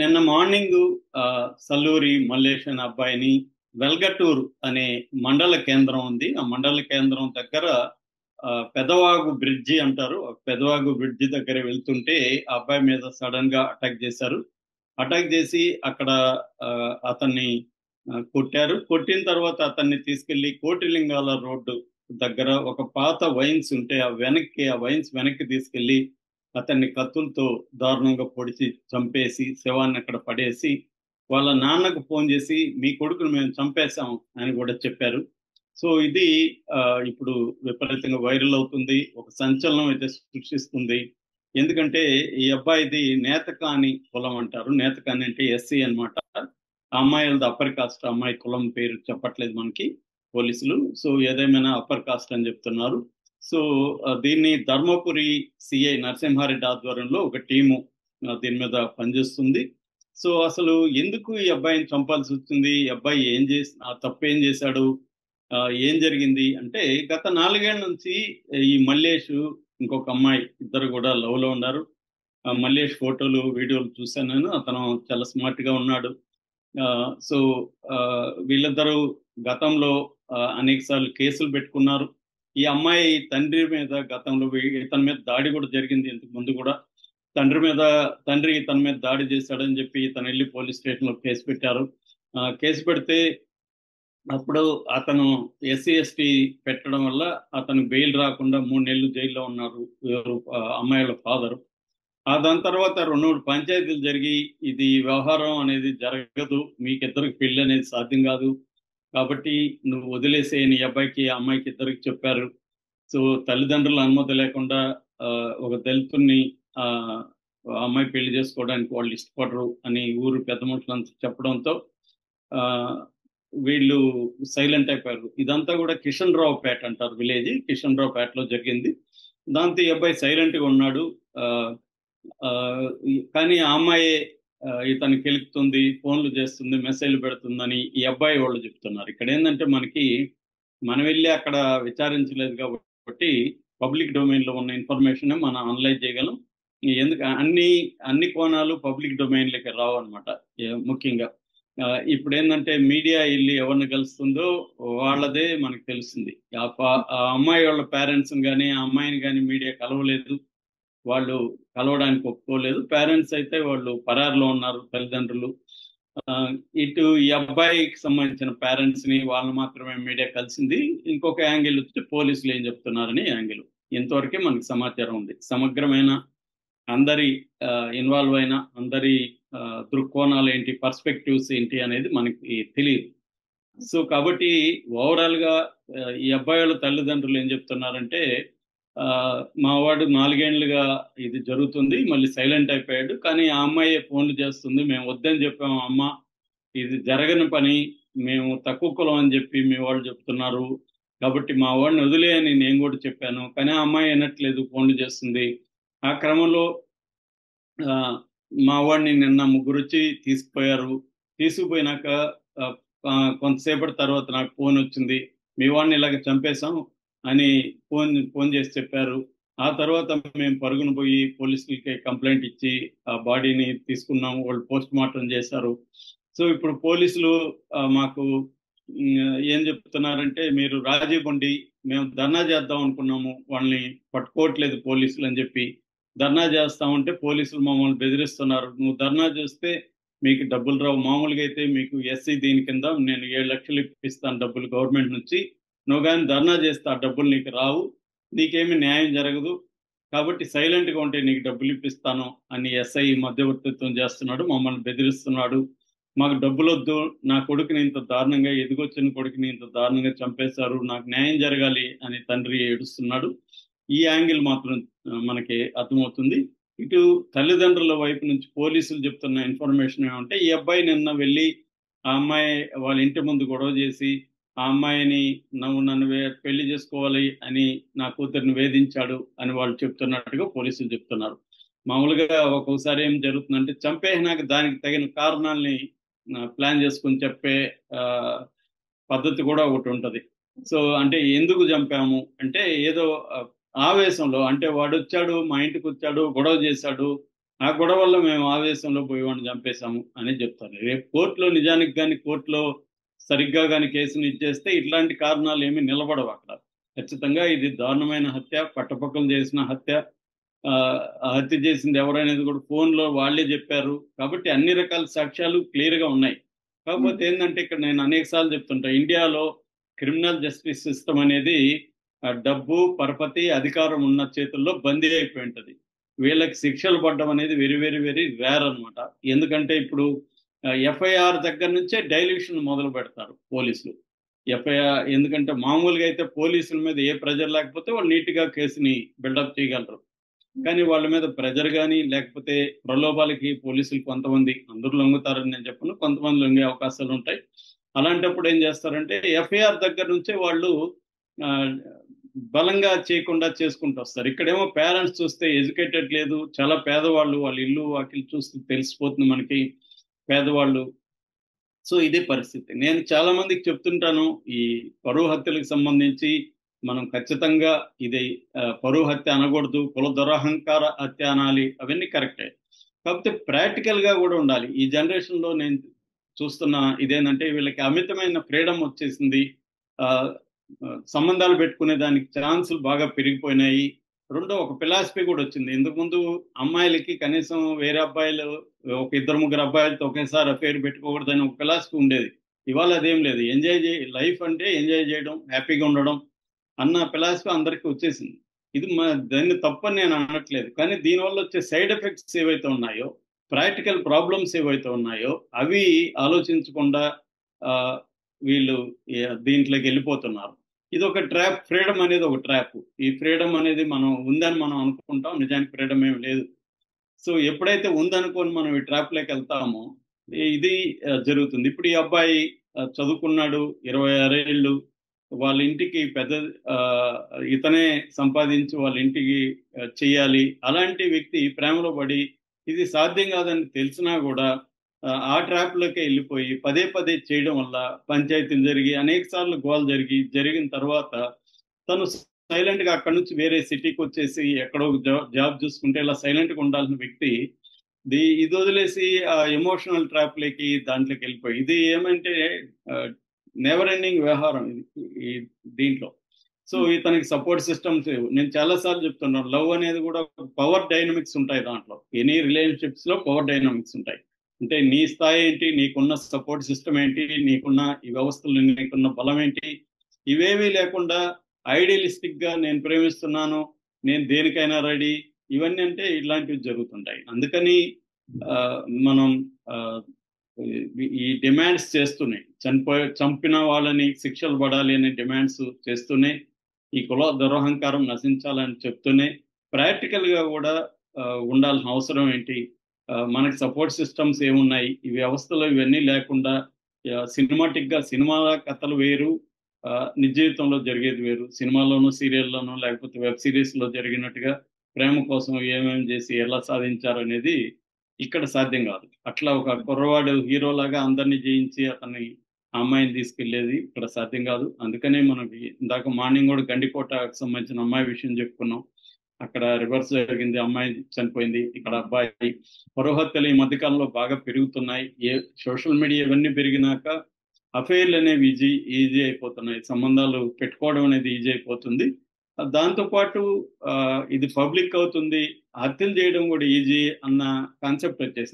నిన్న మార్నింగ్ సల్లూరి మల్లేష్ అనే అబ్బాయిని వెల్గటూర్ అనే మండల కేంద్రం ఉంది. ఆ మండల కేంద్రం దగ్గర పెదవాగు బ్రిడ్జి అంటారు. పెదవాగు బ్రిడ్జి దగ్గర వెళ్తుంటే ఆ అబ్బాయి మీద సడన్ గా అటాక్ చేశారు. అటాక్ చేసి అక్కడ అతన్ని కొట్టారు. కొట్టిన తర్వాత అతన్ని తీసుకెళ్లి కోటిలింగాల రోడ్డు దగ్గర ఒక పాత వైన్స్ ఉంటే ఆ వైన్స్ వెనక్కి తీసుకెళ్లి అతన్ని కత్తులతో దారుణంగా పొడిచి చంపేసి శవాన్ని అక్కడ పడేసి వాళ్ళ నాన్నకు ఫోన్ చేసి మీ కొడుకును మేము చంపేశాం అని కూడా చెప్పారు. సో ఇది ఇప్పుడు విపరీతంగా వైరల్ అవుతుంది, ఒక సంచలనం అయితే సృష్టిస్తుంది. ఎందుకంటే ఈ అబ్బాయిది నేతకాని కులం అంటారు. నేతకాని అంటే ఎస్సీ అన్నమాట. ఆ అమ్మాయిలది అప్పర్ కాస్ట్. అమ్మాయి కులం పేరు చెప్పట్లేదు మనకి పోలీసులు. సో ఏదేమైనా అప్పర్ కాస్ట్ అని చెప్తున్నారు. సో దీన్ని ధర్మపురి సిఐ నరసింహారెడ్డి ఆధ్వర్యంలో ఒక టీము దీని మీద పనిచేస్తుంది. సో అసలు ఎందుకు ఈ అబ్బాయిని చంపాల్సి వచ్చింది? ఈ అబ్బాయి ఏం చేసి తప్పు ఏం చేశాడు? ఏం జరిగింది అంటే గత 4 ఏళ్ల నుంచి ఈ మల్లేష్ ఇంకొక అమ్మాయి ఇద్దరు కూడా లవ్ లో ఉన్నారు. మల్లేష్ ఫోటోలు వీడియోలు చూశాను నేను. అతను చాలా స్మార్ట్ గా ఉన్నాడు. సో వీళ్ళిద్దరూ గతంలో అనేక సార్లు కేసులు పెట్టుకున్నారు. ఈ అమ్మాయి తండ్రి మీద గతంలో ఇతని మీద దాడి కూడా జరిగింది. ఇంతకు ముందు కూడా తండ్రి ఇతని మీద దాడి చేశాడని చెప్పి ఇతను వెళ్ళి పోలీస్ స్టేషన్ లో కేసు పెట్టారు. కేసు పెడితే అప్పుడు అతను ఎస్సీ ఎస్టీ పెట్టడం వల్ల అతను బెయిల్ రాకుండా 3 నెలలు జైల్లో ఉన్నారు అమ్మాయిల ఫాదరు. దాని తర్వాత 2 పంచాయతీలు జరిగి ఇది వ్యవహారం అనేది జరగదు, మీకిద్దరికి పెళ్లి అనేది సాధ్యం కాదు, కాబట్టి నువ్వు వదిలేసే నీ అబ్బాయికి ఆ అమ్మాయికి ఇద్దరికి చెప్పారు. సో తల్లిదండ్రుల అనుమతి లేకుండా ఒక దళితుడిని ఆ అమ్మాయి పెళ్లి చేసుకోవడానికి వాళ్ళు ఇష్టపడరు అని ఊరు పెద్ద మనుషులంతా చెప్పడంతో వీళ్ళు సైలెంట్ అయిపోయారు. ఇదంతా కూడా కిషన్ రావు పేట అంటారు విలేజ్. కిషన్ రావు పేటలో జరిగింది. దాంతో ఈ అబ్బాయి సైలెంట్ గా ఉన్నాడు. కానీ ఆ అమ్మాయి ఇతనికి కెలుకుతుంది, ఫోన్లు చేస్తుంది, మెసేజ్లు పెడుతుందని ఈ అబ్బాయి వాళ్ళు చెప్తున్నారు. ఇక్కడ ఏంటంటే మనం వెళ్ళి అక్కడ విచారించలేదు కాబట్టి పబ్లిక్ డొమైన్ లో ఉన్న ఇన్ఫర్మేషన్ మనం అనలైజ్ చేయగలం. ఎందుకు అన్ని కోణాలు పబ్లిక్ డొమైన్లోకి రావు అనమాట. ముఖ్యంగా ఇప్పుడు ఏంటంటే మీడియా వెళ్ళి ఎవరిని కలుస్తుందో వాళ్ళదే మనకు తెలుస్తుంది. ఆ అమ్మాయి వాళ్ళ పేరెంట్స్ కానీ ఆ అమ్మాయిని కానీ మీడియా కలవలేదు, వాళ్ళు కలవడానికి ఒప్పుకోలేదు. పేరెంట్స్ అయితే వాళ్ళు పరారులో ఉన్నారు, తల్లిదండ్రులు. ఇటు ఈ అబ్బాయికి సంబంధించిన పేరెంట్స్ ని వాళ్ళని మాత్రమే మీడియా కలిసింది. ఇంకొక యాంగిల్ వచ్చి పోలీసులు ఏం చెప్తున్నారని యాంగిల్. ఇంతవరకే మనకి సమాచారం ఉంది. సమగ్రమైన అందరి ఇన్వాల్వ్ అయిన అందరి దృక్కోణాలు ఏంటి, పర్స్పెక్టివ్స్ ఏంటి అనేది మనకి తెలియదు. సో కాబట్టి ఓవరాల్ గా ఈ అబ్బాయి వాళ్ళ తల్లిదండ్రులు ఏం చెప్తున్నారంటే మా వాడు 4 ఏళ్లుగా ఇది జరుగుతుంది, మళ్ళీ సైలెంట్ అయిపోయాడు, కానీ ఆ అమ్మాయి ఫోన్లు చేస్తుంది, మేము వద్దని చెప్పాము, అమ్మ ఇది జరగని పని, మేము తక్కువ కులం అని చెప్పి మీ వాళ్ళు చెప్తున్నారు, కాబట్టి మా వాడిని వదిలే అని నేను కూడా చెప్పాను, కానీ ఆ అమ్మాయి వినట్లేదు, ఫోన్లు చేస్తుంది. ఆ క్రమంలో మా వాడిని నిన్న ముగ్గురు వచ్చి తీసుకుపోయారు. తీసుకుపోయినాక కొంతసేపటి తర్వాత నాకు ఫోన్ వచ్చింది, మీ వాడిని ఇలాగ చంపేశాం అని ఫోన్ చేసి చెప్పారు. ఆ తర్వాత మేము పరుగున పోయి పోలీసులకి కంప్లైంట్ ఇచ్చి ఆ బాడీని తీసుకున్నాము. వాళ్ళు పోస్ట్ మార్టం చేశారు. సో ఇప్పుడు పోలీసులు మాకు ఏం చెప్తున్నారంటే, మీరు రాజీ పొండి, మేము ధర్నా చేద్దాం అనుకున్నాము, వాళ్ళని పట్టుకోవట్లేదు పోలీసులు అని చెప్పి ధర్నా చేస్తామంటే పోలీసులు మమ్మల్ని బెదిరిస్తున్నారు. నువ్వు ధర్నా చేస్తే మీకు డబ్బులు రావు, మామూలుగా అయితే మీకు ఎస్సీ దీని కింద నేను 7 లక్షలు ఇప్పిస్తాను డబ్బులు గవర్నమెంట్ నుంచి, నువ్వు కానీ ధర్నా చేస్తే ఆ డబ్బులు నీకు రావు, నీకేమి న్యాయం జరగదు, కాబట్టి సైలెంట్గా ఉంటే నీకు డబ్బులు ఇప్పిస్తాను అని ఎస్ఐ మధ్యవర్తిత్వం చేస్తున్నాడు, మమ్మల్ని బెదిరిస్తున్నాడు, మాకు డబ్బులు వద్దు, నా కొడుకుని ఇంత దారుణంగా ఎదిగొచ్చిన కొడుకుని ఇంత దారుణంగా చంపేశారు, నాకు న్యాయం జరగాలి అని తండ్రి ఏడుస్తున్నాడు. ఈ యాంగిల్ మాత్రం మనకి అర్థమవుతుంది. ఇటు తల్లిదండ్రుల వైపు నుంచి పోలీసులు చెప్తున్న ఇన్ఫర్మేషన్ ఏమంటే, ఈ అబ్బాయి నిన్న వెళ్ళి ఆ అమ్మాయి వాళ్ళ ఇంటి ముందు గొడవ చేసి ఆ అమ్మాయిని నన్ను పెళ్లి చేసుకోవాలి అని నా కూతురిని వేధించాడు అని వాళ్ళు చెప్తున్నట్టుగా పోలీసులు చెప్తున్నారు. మామూలుగా ఒక్కొక్కసారి ఏం జరుగుతుందంటే చంపేసినాక దానికి తగిన కారణాలని ప్లాన్ చేసుకుని చెప్పే పద్ధతి కూడా ఒకటి ఉంటది. సో అంటే ఎందుకు చంపాము అంటే ఏదో ఆవేశంలో, అంటే వాడు వచ్చాడు మా ఇంటికి వచ్చాడు, గొడవ చేశాడు, ఆ గొడవ వల్ల మేము ఆవేశంలో పోయి వాడిని చంపేశాము అని చెప్తారు. రేపు కోర్టులో నిజానికి కానీ కోర్టులో సరిగ్గా కానీ కేసుని ఇచ్చేస్తే ఇట్లాంటి కారణాలు ఏమీ నిలబడవు అక్కడ. ఖచ్చితంగా ఇది దారుణమైన హత్య, పట్టపక్కలు చేసిన హత్య. ఆ హత్య చేసింది ఎవరనేది కూడా ఫోన్లో వాళ్ళే చెప్పారు. కాబట్టి అన్ని రకాల సాక్ష్యాలు క్లియర్‌గా ఉన్నాయి. హ్మ్. కాకపోతే ఏందంటే ఇక్కడ నేను అనేక సార్లు చెప్తుంటా. ఇండియాలో క్రిమినల్ జస్టిస్ సిస్టమ్ అనేది డబ్బు, పరపతి, అధికారం ఉన్న చేతుల్లో బందీ అయిపోయి ఉంటది. వీళ్ళకి శిక్షలు పడడం అనేది వెరీ, వెరీ, వెరీ రేర్ అన్నమాట. ఎందుకంటే ఇప్పుడు ఎఫ్ఐఆర్ దగ్గర నుంచే డైల్యూషన్ మొదలు పెడతారు పోలీసులు. ఎందుకంటే మామూలుగా అయితే పోలీసుల మీద ఏ ప్రెషర్ లేకపోతే వాళ్ళు నీట్‌గా కేసుని బిల్డప్ చేయగలరు. కానీ వాళ్ళ మీద ప్రెషర్ గాని, లేకపోతే ప్రలోభాలకి పోలీసులు కొంతమంది, అందరూ లొంగుతారని నేను చెప్పను. కొంతమంది లొంగే అవకాశాలుంటాయి. అలాంటప్పుడు ఏం చేస్తారంటే ఎఫ్ఐఆర్ దగ్గర నుంచే వాళ్ళు ఆహ్, బలంగా చేయకుండా చేసుకుంటూ వస్తారు. ఇక్కడేమో పేరెంట్స్ చూస్తే ఎడ్యుకేటెడ్ లేదు. చాలా పేదవాళ్ళు. వాళ్ళ ఇల్లు, వాకిలి చూస్తే తెలిసిపోతుంది మనకి పేదవాళ్ళు. సో, ఇదే పరిస్థితి. నేను చాలా మందికి చెప్తుంటాను. ఈ పరువు హత్యలకు సంబంధించి మనం ఖచ్చితంగా ఇది పరువు హత్య అనకూడదు. కుల దురహంకార హత్య అనాలి. అవన్నీ కరెక్టే. కాకపోతే ప్రాక్టికల్‌గా గూడా ఉండాలి. ఈ జనరేషన్‌లో నేను చూస్తున్న ఇదేందంటే వీళ్ళకి అమితమైన ఫ్రీడమ్ వచ్చేసింది. ఆహ్, సంబంధాలు పెట్టుకునే దానికి ఛాన్సులు బాగా పెరిగిపోయినాయి. రెండో ఒక ఫిలాసఫీ గూడా వచ్చింది. ఇంతకుముందు అమ్మాయిలకి కనీసం వేరే అబ్బాయిలు ఒక ఇద్దరు, ముగ్గురు అబ్బాయిలతో ఒకేసారి అఫెయిర్ పెట్టుకోకూడదని ఒక ఫిలాసఫీ ఉండేది. ఇవాళ అదేం లేదు. లైఫ్ అంటే ఎంజాయ్ చేయడం, హ్యాపీగా ఉండడం అన్న ఫిలాసఫీ అందరికి వచ్చేసింది. ఇది దాన్ని తప్పని నేను అనట్లేదు. కానీ దీనివల్ల వచ్చే సైడ్ ఎఫెక్ట్స్ ఏవైతే ఉన్నాయో, ప్రాక్టికల్ ప్రాబ్లమ్స్ ఏవైతే ఉన్నాయో, అవి ఆలోచించకుండా ఆహ్, వీళ్ళు దీంట్లోకి వెళ్ళిపోతున్నారు. ఇదొక ట్రాప్. ఫ్రీడమ్ అనేది ఒక ట్రాప్. ఈ ఫ్రీడమ్ అనేది మనం ఉందని మనం అనుకుంటాం. నిజానికి ఫ్రీడమ్ ఏమి లేదు. సో, ఎప్పుడైతే ఉందనుకోని మనం ఈ ట్రాప్‌లోకెళ్తామో, ఇది జరుగుతుంది. ఇప్పుడు ఈ అబ్బాయి చదువుకున్నాడు. 26 ఏళ్ళు. వాళ్ళ ఇంటికి పెద్ద ఆహ్, ఇతనే సంపాదించి వాళ్ళ ఇంటికి చెయ్యాలి. అలాంటి వ్యక్తి ప్రేమలో పడి, ఇది సాధ్యం కాదని తెలిసినా గూడా ఆ ట్రాప్‌లోకే ఎళ్ళిపోయి పదే పదే చేయడం వల్ల పంచాయతీలు జరిగి, అనేక సార్లు గోల జరిగిన తర్వాత తను సైలెంట్‌గా అక్కడి నుంచి వేరే సిటీకొచ్చేసి ఎక్కడో జాబ్ చూసుకుంటే ఇలా సైలెంట్‌గా ఉండాల్సిన వ్యక్తి ఇది వదిలేసి ఆ ఎమోషనల్ ట్రాప్‌లోకి దాంట్లోకెళ్ళిపోయి ఇది ఏమంటే ఆహ్, నెవర్ ఎండింగ్ వ్యవహారం ఇది. ఈ దీంట్లో. సో, హ్మ్. ఇతనికి సపోర్ట్ సిస్టమ్స్ లేవు. నేను చాలా సార్లు చెప్తున్నాను. లవ్ అనేది కూడా పవర్ డైనమిక్స్ ఉంటాయి దాంట్లో. ఎనీ రిలేషన్‌షిప్స్‌లో పవర్ డైనమిక్స్ ఉంటాయి. అంటే నీ స్థాయి ఏంటి? నీకున్న సపోర్ట్ సిస్టమ్ ఏంటి? నీకున్న ఈ వ్యవస్థలో నీకున్న బలం ఏంటి? ఇవేవీ లేకుండా ఐడియలిస్టిక్‌గా నేను ప్రేమిస్తున్నాను. నేను దేనికైనా రెడీ. ఇవన్నీ అంటే ఇలాంటివి జరుగుతుంటాయి. అందుకని మనం ఆహ్, ఈ డిమాండ్స్ చేస్తూనే చంపిన వాళ్ళని శిక్షలు పడాలి అనే డిమాండ్స్ చేస్తూనే, ఈ కుల దురహంకారం నశించాలని చెప్తూనే, ప్రాక్టికల్‌గా గూడా ఉండాల్సిన అవసరం ఏంటి? మనకి సపోర్ట్ సిస్టమ్స్ ఏమున్నాయి? ఈ వ్యవస్థలో ఇవన్నీ లేకుండా సినిమాటిక్‌గా సినిమా కథలు వేరు. నిజ జీవితంలో జరిగేది వేరు. సినిమాల్లోనూ, సీరియల్‌లోనూ లేకపోతే వెబ్ సీరీస్‌లో జరిగినట్టుగా ప్రేమ కోసం ఏమేమి జేసి ఎలా సాధించారనేది ఇక్కడ సాధ్యం గాదు. అట్లా ఒక కుర్రవాడు హీరోలాగా అందరిని జయించి అతన్ని ఆ అమ్మాయిని తీసుకెళ్ళేది ఇక్కడ సాధ్యం గాదు. అందుకనే మనకి ఇందాక మార్నింగ్ గూడా గండికోటకి సంబంధించిన అమ్మాయి విషయం జెప్పుకున్నాం. అక్కడ రివర్స్ జరిగింది. అమ్మాయి చనిపోయింది. ఇక్కడ అబ్బాయి. పరువు హత్యలు ఈ మధ్య కాలంలో బాగా పెరుగుతున్నాయి. సోషల్ మీడియా ఇవన్నీ పెరిగినాక అఫెయిర్‌లనేవి ఈజీ అయిపోతున్నాయి. సంబంధాలు పెట్టుకోవడం అనేది ఈజీ అయిపోతుంది. దాంతో పాటు ఇది పబ్లిక్ అవుతుంది. హత్యలు చేయడం గూడా ఈజీ అన్న కాన్సెప్ట్ వచ్చేసింది.